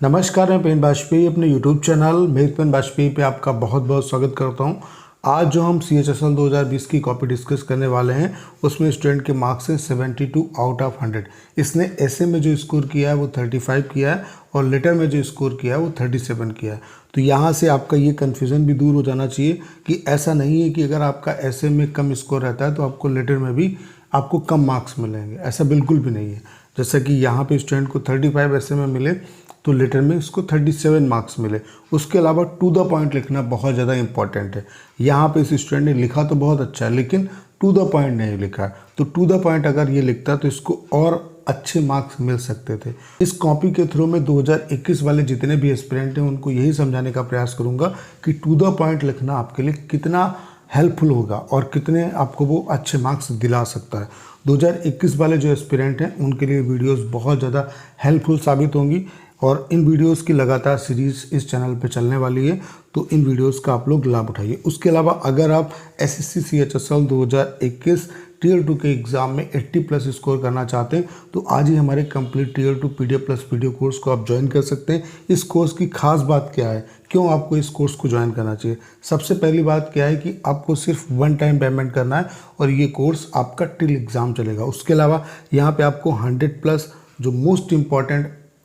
नमस्कार, मैं पेन बाजपेयी अपने YouTube चैनल मेघ पेन बाजपेयी पे आपका बहुत बहुत स्वागत करता हूं। आज जो हम CHSL 2020 की कॉपी डिस्कस करने वाले हैं उसमें स्टूडेंट के मार्क्स हैं 72 आउट ऑफ 100। इसने ऐसे में जो स्कोर किया है वो 35 किया है और लेटर में जो स्कोर किया है वो 37 किया है। तो यहाँ से आपका ये कन्फ्यूज़न भी दूर हो जाना चाहिए कि ऐसा नहीं है कि अगर आपका ऐसे में कम स्कोर रहता है तो आपको लेटर में भी आपको कम मार्क्स मिलेंगे, ऐसा बिल्कुल भी नहीं है। जैसा कि यहाँ पे स्टूडेंट को 35 ऐसे में मिले तो लेटर में इसको 37 मार्क्स मिले। उसके अलावा टू द पॉइंट लिखना बहुत ज़्यादा इंपॉर्टेंट है। यहाँ पे इस स्टूडेंट ने लिखा तो बहुत अच्छा है लेकिन टू द पॉइंट नहीं लिखा। तो टू द पॉइंट अगर ये लिखता तो इसको और अच्छे मार्क्स मिल सकते थे। इस कॉपी के थ्रू में 2021 वाले जितने भी एस्पिरेंट हैं उनको यही समझाने का प्रयास करूँगा कि टू द पॉइंट लिखना आपके लिए कितना हेल्पफुल होगा और कितने आपको वो अच्छे मार्क्स दिला सकता है। 2021 वाले जो एस्पिरेंट हैं उनके लिए वीडियोस बहुत ज़्यादा हेल्पफुल साबित होंगी और इन वीडियोस की लगातार सीरीज़ इस चैनल पे चलने वाली है, तो इन वीडियोस का आप लोग लाभ उठाइए। उसके अलावा अगर आप SSC CHSL 2021 Tier 2 के एग्ज़ाम में 80+ स्कोर करना चाहते हैं तो आज ही हमारे complete Tier 2 PDF plus video course को आप ज्वाइन कर सकते हैं। इस कोर्स की खास बात क्या है, क्यों आपको इस कोर्स को ज्वाइन करना चाहिए? सबसे पहली बात क्या है कि आपको सिर्फ वन टाइम पेमेंट करना है और ये कोर्स आपका टिल एग्ज़ाम चलेगा। उसके अलावा यहाँ पे आपको 100+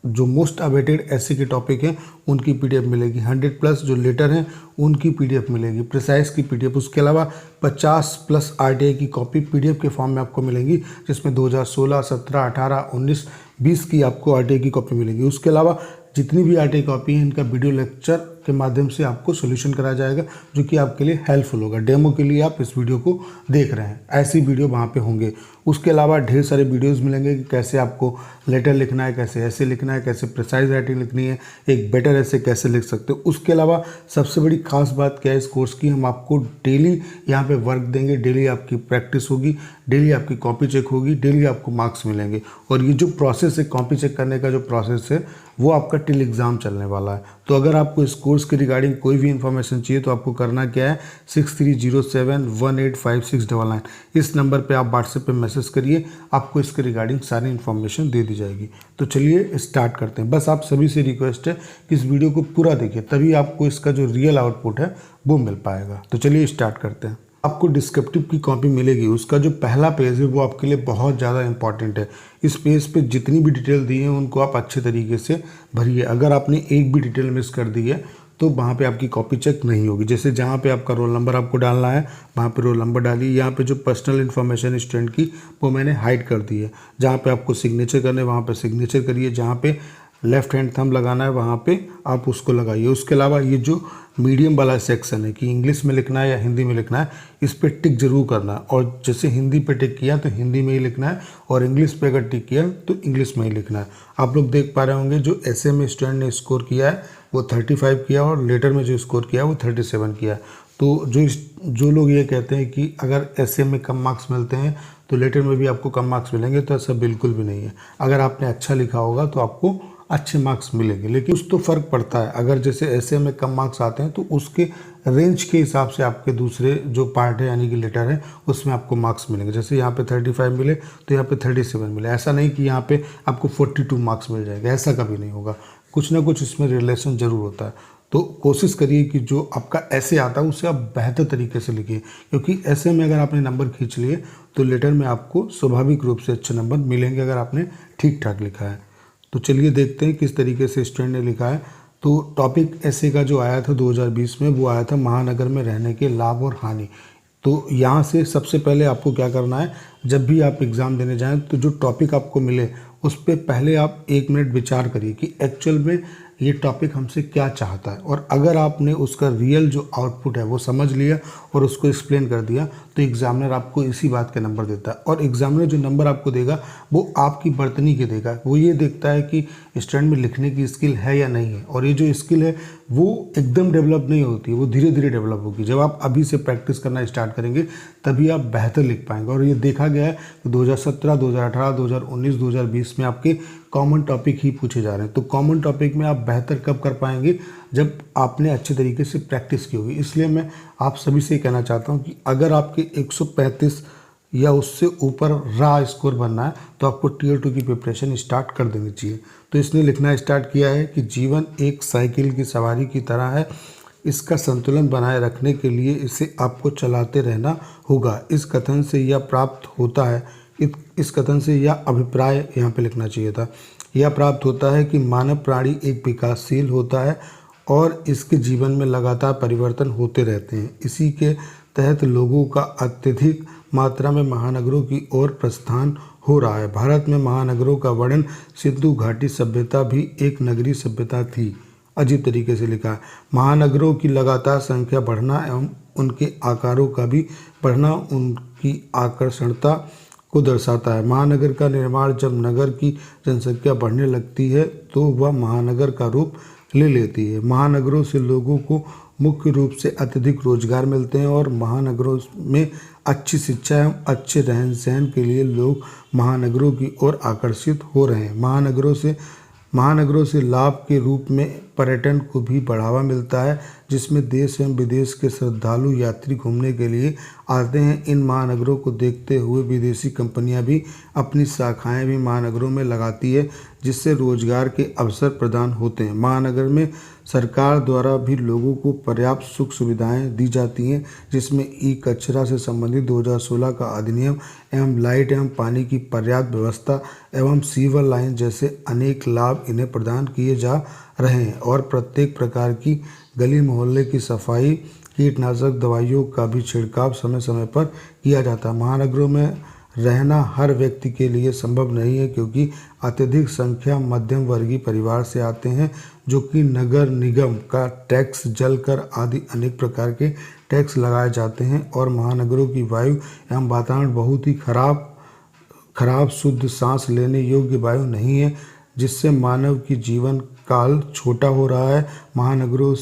जो मोस्ट अवेटेड ऐसे के टॉपिक हैं उनकी PDF मिलेगी। 100+ जो लेटर हैं उनकी PDF मिलेगी, प्रिसाइज की PDF। उसके अलावा 50+ RTI की कॉपी PDF के फॉर्म में आपको मिलेंगी, जिसमें 2016, 17, 18, 19, 20 की आपको RTI की कॉपी मिलेगी। उसके अलावा जितनी भी RTI कॉपी है इनका वीडियो लेक्चर के माध्यम से आपको सोल्यूशन कराया जाएगा, जो कि आपके लिए हेल्पफुल होगा। डेमो के लिए आप इस वीडियो को देख रहे हैं, ऐसी वीडियो वहाँ पे होंगे। उसके अलावा ढेर सारे वीडियोस मिलेंगे कि कैसे आपको लेटर लिखना है, कैसे ऐसे लिखना है, कैसे प्रिसाइज राइटिंग लिखनी है, एक बेटर ऐसे कैसे लिख सकते हो। उसके अलावा सबसे बड़ी खास बात क्या है इस कोर्स की, हम आपको डेली यहाँ पे वर्क देंगे, डेली आपकी प्रैक्टिस होगी, डेली आपकी कॉपी चेक होगी, डेली आपको मार्क्स मिलेंगे। और ये जो प्रोसेस है कॉपी चेक करने का, जो प्रोसेस है वो आपका टिल एग्ज़ाम चलने वाला है। तो अगर आपको इस कोर्स के रिगार्डिंग कोई भी इन्फॉर्मेशन चाहिए तो आपको करना क्या है, 6307185699 इस नंबर पे आप व्हाट्सएप पे मैसेज करिए, आपको इसके रिगार्डिंग सारी इन्फॉर्मेशन दे दी जाएगी। तो चलिए स्टार्ट करते हैं। बस आप सभी से रिक्वेस्ट है कि इस वीडियो को पूरा देखिए, तभी आपको इसका जो रियल आउटपुट है वो मिल पाएगा। तो चलिए स्टार्ट करते हैं। आपको डिस्क्रिप्टिव की कॉपी मिलेगी, उसका जो पहला पेज है वो आपके लिए बहुत ज़्यादा इंपॉर्टेंट है। इस पेज पे जितनी भी डिटेल दी है उनको आप अच्छे तरीके से भरिए। अगर आपने एक भी डिटेल मिस कर दी है तो वहाँ पे आपकी कॉपी चेक नहीं होगी। जैसे जहाँ पे आपका रोल नंबर आपको डालना है वहाँ पे रोल नंबर डालिए। यहाँ पे जो पर्सनल इन्फॉर्मेशन स्टूडेंट की वो मैंने हाइड कर दी है। जहाँ पे आपको सिग्नेचर करना है वहाँ पे सिग्नेचर करिए, जहाँ पे लेफ्ट हैंड थंब लगाना है वहाँ पे आप उसको लगाइए। उसके अलावा ये जो मीडियम वाला सेक्शन है कि इंग्लिश में लिखना है या हिंदी में लिखना है, इस पे टिक जरूर करना है। और जैसे हिंदी पे टिक किया तो हिंदी में ही लिखना है और इंग्लिश पे अगर टिक किया तो इंग्लिश में ही लिखना है। आप लोग देख पा रहे होंगे जो ऐसे में स्टूडेंट ने स्कोर किया है वो 35 किया और लेटर में जो स्कोर किया है वो 37 किया। तो जो लोग ये कहते हैं कि अगर ऐसे में कम मार्क्स मिलते हैं तो लेटर में भी आपको कम मार्क्स मिलेंगे, तो ऐसा बिल्कुल भी नहीं है। अगर आपने अच्छा लिखा होगा तो आपको अच्छे मार्क्स मिलेंगे, लेकिन कुछ तो फ़र्क पड़ता है। अगर जैसे ऐसे में कम मार्क्स आते हैं तो उसके रेंज के हिसाब से आपके दूसरे जो पार्ट है यानी कि लेटर है उसमें आपको मार्क्स मिलेंगे। जैसे यहाँ पे 35 मिले तो यहाँ पे 37 मिले। ऐसा नहीं कि यहाँ पे आपको 42 मार्क्स मिल जाएगा, ऐसा कभी नहीं होगा। कुछ ना कुछ इसमें रिलेशन ज़रूर होता है। तो कोशिश करिए कि जो आपका ऐसे आता है उससे आप बेहतर तरीके से लिखिए, क्योंकि ऐसे में अगर आपने नंबर खींच लिए तो लेटर में आपको स्वाभाविक रूप से अच्छे नंबर मिलेंगे अगर आपने ठीक ठाक लिखा है। तो चलिए देखते हैं किस तरीके से स्टूडेंट ने लिखा है। तो टॉपिक ऐसे का जो आया था 2020 में वो आया था महानगर में रहने के लाभ और हानि। तो यहाँ से सबसे पहले आपको क्या करना है, जब भी आप एग्ज़ाम देने जाएं तो जो टॉपिक आपको मिले उस पर पहले आप 1 मिनट विचार करिए कि एक्चुअल में ये टॉपिक हमसे क्या चाहता है। और अगर आपने उसका रियल जो आउटपुट है वो समझ लिया और उसको एक्सप्लेन कर दिया तो एग्जामिनर आपको इसी बात के नंबर देता है। और एग्जामिनर जो नंबर आपको देगा वो आपकी बर्तनी के देगा। वो ये देखता है कि स्टूडेंट में लिखने की स्किल है या नहीं है। और ये जो स्किल है वो एकदम डेवलप नहीं होती, वो धीरे धीरे डेवलप होगी। जब आप अभी से प्रैक्टिस करना स्टार्ट करेंगे तभी आप बेहतर लिख पाएंगे। और ये देखा गया है कि 2017, 2018, 2019, 2020 में आपके कॉमन टॉपिक ही पूछे जा रहे हैं। तो कॉमन टॉपिक में आप बेहतर कब कर पाएंगे, जब आपने अच्छे तरीके से प्रैक्टिस की होगी। इसलिए मैं आप सभी से कहना चाहता हूं कि अगर आपके 135 या उससे ऊपर रा स्कोर बनना है तो आपको टियर 2 की प्रिपरेशन स्टार्ट कर देनी चाहिए। तो इसने लिखना स्टार्ट किया है कि जीवन एक साइकिल की सवारी की तरह है, इसका संतुलन बनाए रखने के लिए इसे आपको चलाते रहना होगा। इस कथन से यह प्राप्त होता है, इस कथन से यह अभिप्राय यहाँ पे लिखना चाहिए था, यह प्राप्त होता है कि मानव प्राणी एक विकासशील होता है और इसके जीवन में लगातार परिवर्तन होते रहते हैं। इसी के तहत लोगों का अत्यधिक मात्रा में महानगरों की ओर प्रस्थान हो रहा है। भारत में महानगरों का वर्णन सिंधु घाटी सभ्यता भी एक नगरीय सभ्यता थी। अजीब तरीके से लिखा है। महानगरों की लगातार संख्या बढ़ना एवं उनके आकारों का भी बढ़ना उनकी आकर्षणता को दर्शाता है। महानगर का निर्माण जब नगर की जनसंख्या बढ़ने लगती है तो वह महानगर का रूप ले लेती है। महानगरों से लोगों को मुख्य रूप से अत्यधिक रोजगार मिलते हैं और महानगरों में अच्छी शिक्षा एवं अच्छे रहन सहन के लिए लोग महानगरों की ओर आकर्षित हो रहे हैं। महानगरों से लाभ के रूप में पर्यटन को भी बढ़ावा मिलता है, जिसमें देश एवं विदेश के श्रद्धालु यात्री घूमने के लिए आते हैं। इन महानगरों को देखते हुए विदेशी कंपनियां भी अपनी शाखाएं भी महानगरों में लगाती है, जिससे रोजगार के अवसर प्रदान होते हैं। महानगर में सरकार द्वारा भी लोगों को पर्याप्त सुख सुविधाएं दी जाती हैं, जिसमें ई कचरा से संबंधित 2016 का अधिनियम एवं लाइट एवं पानी की पर्याप्त व्यवस्था एवं सीवर लाइन जैसे अनेक लाभ इन्हें प्रदान किए जा रहे हैं। और प्रत्येक प्रकार की गली मोहल्ले की सफाई, कीटनाशक दवाइयों का भी छिड़काव समय समय पर किया जाता है। महानगरों में रहना हर व्यक्ति के लिए संभव नहीं है, क्योंकि अत्यधिक संख्या मध्यम वर्गीय परिवार से आते हैं, जो कि नगर निगम का टैक्स, जल कर आदि अनेक प्रकार के टैक्स लगाए जाते हैं। और महानगरों की वायु एवं वातावरण बहुत ही खराब शुद्ध सांस लेने योग्य वायु नहीं है, जिससे मानव की जीवन काल छोटा हो रहा है। महानगरों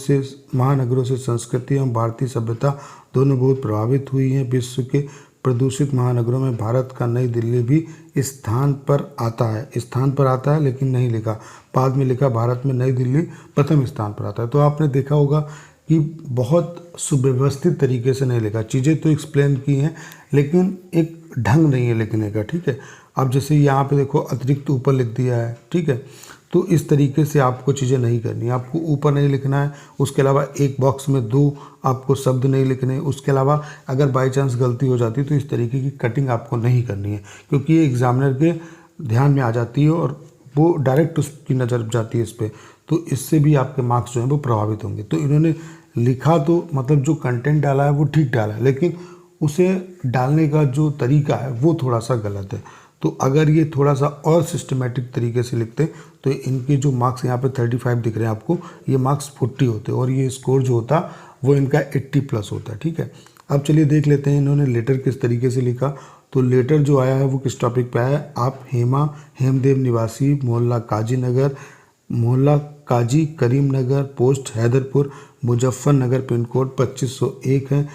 से संस्कृति एवं भारतीय सभ्यता दोनों बहुत प्रभावित हुई हैं। विश्व के प्रदूषित महानगरों में भारत का नई दिल्ली भी स्थान पर आता है, लेकिन नहीं लिखा, बाद में लिखा भारत में नई दिल्ली प्रथम स्थान पर आता है। तो आपने देखा होगा कि बहुत सुव्यवस्थित तरीके से नहीं लिखा, चीज़ें तो एक्सप्लेन की हैं लेकिन एक ढंग नहीं है लिखने का, ठीक है। अब जैसे यहाँ पे देखो अतिरिक्त ऊपर लिख दिया है, ठीक है। तो इस तरीके से आपको चीज़ें नहीं करनी है, आपको ऊपर नहीं लिखना है। उसके अलावा एक बॉक्स में 2 आपको शब्द नहीं लिखने हैं। उसके अलावा अगर बाई चांस गलती हो जाती है तो इस तरीके की कटिंग आपको नहीं करनी है, क्योंकि ये एग्जामिनर के ध्यान में आ जाती है और वो डायरेक्ट उसकी नज़र जाती है इस पर, तो इससे भी आपके मार्क्स जो हैं वो प्रभावित होंगे। तो इन्होंने लिखा तो मतलब जो कंटेंट डाला है वो ठीक डाला है, लेकिन उसे डालने का जो तरीका है वो थोड़ा सा गलत है। तो अगर ये थोड़ा सा और सिस्टमेटिक तरीके से लिखते तो इनके जो मार्क्स यहाँ पे 35 दिख रहे हैं आपको, ये मार्क्स 40 होते और ये स्कोर जो होता वो इनका 80+ होता है, ठीक है। अब चलिए देख लेते हैं इन्होंने लेटर किस तरीके से लिखा। तो लेटर जो आया है वो किस टॉपिक पे आया है, आप हेमदेव निवासी, मोहल्ला Kazi Karim Nagar, post Haiderpur, Muzaffarnagar, pin code 2501 है।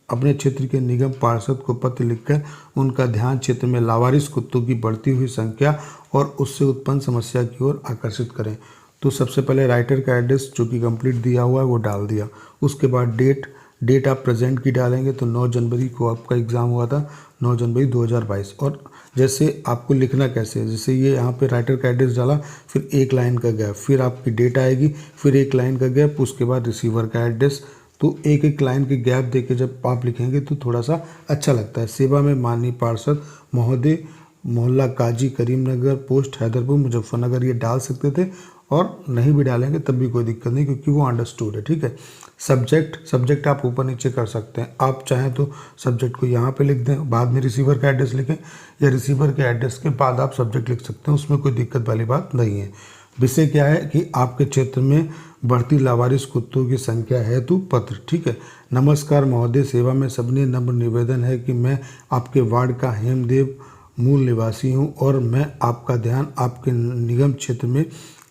अपने क्षेत्र के निगम पार्षद को पत्र लिखकर उनका ध्यान क्षेत्र में लावारिस कुत्तों की बढ़ती हुई संख्या और उससे उत्पन्न समस्या की ओर आकर्षित करें। तो सबसे पहले राइटर का एड्रेस जो कि कंप्लीट दिया हुआ है वो डाल दिया। उसके बाद डेट आप प्रेजेंट की डालेंगे, तो 9 जनवरी को आपका एग्ज़ाम हुआ था, 9 जनवरी 2022। और जैसे आपको लिखना कैसे है, जैसे ये यहाँ पे राइटर का एड्रेस डाला, फिर एक लाइन का गैप, फिर आपकी डेट आएगी, फिर एक लाइन का गैप, उसके बाद रिसीवर का एड्रेस। तो एक लाइन के गैप देके जब आप लिखेंगे तो थोड़ा सा अच्छा लगता है। सेवा में माननीय पार्षद महोदय, मोहल्ला काजी करीमनगर, पोस्ट हैदरपुर, मुजफ्फरनगर, ये डाल सकते थे और नहीं भी डालेंगे तब भी कोई दिक्कत नहीं, क्योंकि वो अंडरस्टूड है, ठीक है। सब्जेक्ट आप ऊपर नीचे कर सकते हैं। आप चाहें तो सब्जेक्ट को यहाँ पे लिख दें, बाद में रिसीवर का एड्रेस लिखें, या रिसीवर के एड्रेस के बाद आप सब्जेक्ट लिख सकते हैं, उसमें कोई दिक्कत वाली बात नहीं है। विषय क्या है कि आपके क्षेत्र में बढ़ती लावारिस कुत्तों की संख्या हेतु पत्र, ठीक है। नमस्कार महोदय, सेवा में सबने नम्र निवेदन है कि मैं आपके वार्ड का हेमदेव मूल निवासी हूं और मैं आपका ध्यान आपके निगम क्षेत्र में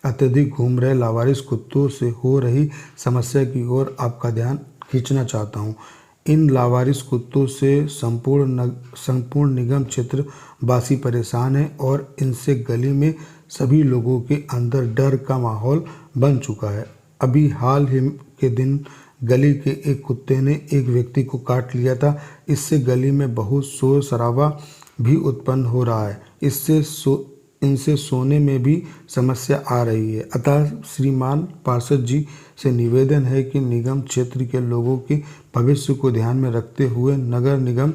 अत्यधिक घूम रहे लावारिस कुत्तों से हो रही समस्या की ओर आपका ध्यान खींचना चाहता हूं। इन लावारिस कुत्तों से संपूर्ण निगम क्षेत्र वासी परेशान है और इनसे गली में सभी लोगों के अंदर डर का माहौल बन चुका है। अभी हाल ही के गली के एक कुत्ते ने एक व्यक्ति को काट लिया था। इससे गली में बहुत शोर शराबा भी उत्पन्न हो रहा है। इनसे सोने में भी समस्या आ रही है। अतः श्रीमान पार्षद जी से निवेदन है कि निगम क्षेत्र के लोगों के भविष्य को ध्यान में रखते हुए नगर निगम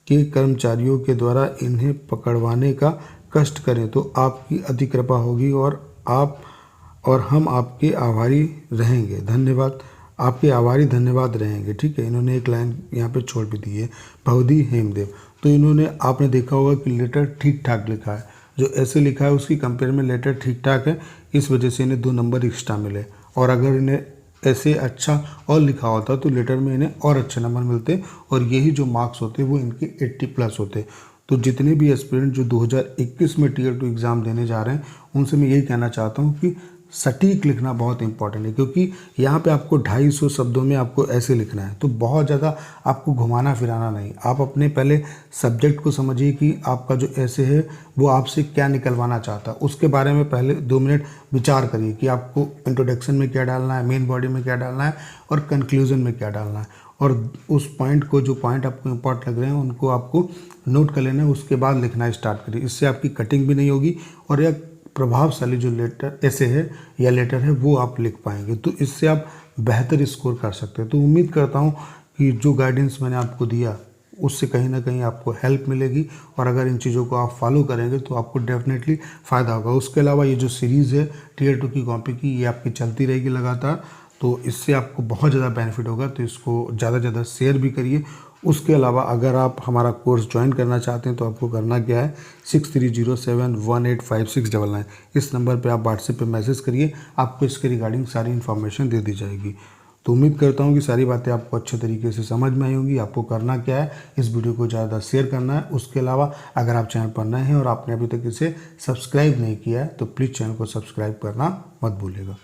के कर्मचारियों के द्वारा इन्हें पकड़वाने का कष्ट करें तो आपकी अति कृपा होगी और हम आपके आभारी रहेंगे। धन्यवाद। आपके आभारी धन्यवाद रहेंगे। ठीक है, इन्होंने एक लाइन यहाँ पे छोड़ भी दी है, भवदी हेमदेव। तो इन्होंने, आपने देखा होगा कि लेटर ठीक ठाक लिखा है। जो ऐसे लिखा है उसकी कंपेयर में लेटर ठीक ठाक है, इस वजह से इन्हें 2 नंबर एक्स्ट्रा मिले। और अगर इन्हें ऐसे अच्छा और लिखा होता तो लेटर में इन्हें और अच्छे नंबर मिलते और यही जो मार्क्स होते वो इनके 80+ होते। तो जितने भी एस्पिरेंट जो 2021 में टियर 2 एग्ज़ाम देने जा रहे हैं उनसे मैं यही कहना चाहता हूँ कि सटीक लिखना बहुत इंपॉर्टेंट है, क्योंकि यहाँ पे आपको 250 शब्दों में आपको ऐसे लिखना है। तो बहुत ज़्यादा आपको घुमाना फिराना नहीं। आप अपने पहले सब्जेक्ट को समझिए कि आपका जो ऐसे है वो आपसे क्या निकलवाना चाहता है, उसके बारे में पहले 2 मिनट विचार करिए कि आपको इंट्रोडक्शन में क्या डालना है, मेन बॉडी में क्या डालना है और कंक्लूजन में क्या डालना है। और उस पॉइंट को, जो पॉइंट आपको इम्पोर्टेंट लग रहे हैं उनको आपको नोट कर लेना है, उसके बाद लिखना स्टार्ट करिए। इससे आपकी कटिंग भी नहीं होगी और एक प्रभावशाली जो लेटर ऐसे है या लेटर है वो आप लिख पाएंगे। तो इससे आप बेहतर स्कोर कर सकते हैं। तो उम्मीद करता हूँ कि जो गाइडेंस मैंने आपको दिया उससे कहीं ना कहीं आपको हेल्प मिलेगी और अगर इन चीज़ों को आप फॉलो करेंगे तो आपको डेफिनेटली फ़ायदा होगा। उसके अलावा ये जो सीरीज़ है टियर 2 की कॉपी की, ये आपकी चलती रहेगी लगातार, तो इससे आपको बहुत ज़्यादा बेनिफिट होगा। तो इसको ज़्यादा से ज़्यादा शेयर भी करिए। उसके अलावा अगर आप हमारा कोर्स ज्वाइन करना चाहते हैं तो आपको करना क्या है, 6307185699 इस नंबर पे आप व्हाट्सएप पे मैसेज करिए, आपको इसके रिगार्डिंग सारी इन्फॉर्मेशन दे दी जाएगी। तो उम्मीद करता हूँ कि सारी बातें आपको अच्छे तरीके से समझ में आई होंगी। आपको करना क्या है, इस वीडियो को ज़्यादा शेयर करना है। उसके अलावा अगर आप चैनल पर नए हैं और आपने अभी तक इसे सब्सक्राइब नहीं किया है तो प्लीज़ चैनल को सब्सक्राइब करना मत भूलिएगा।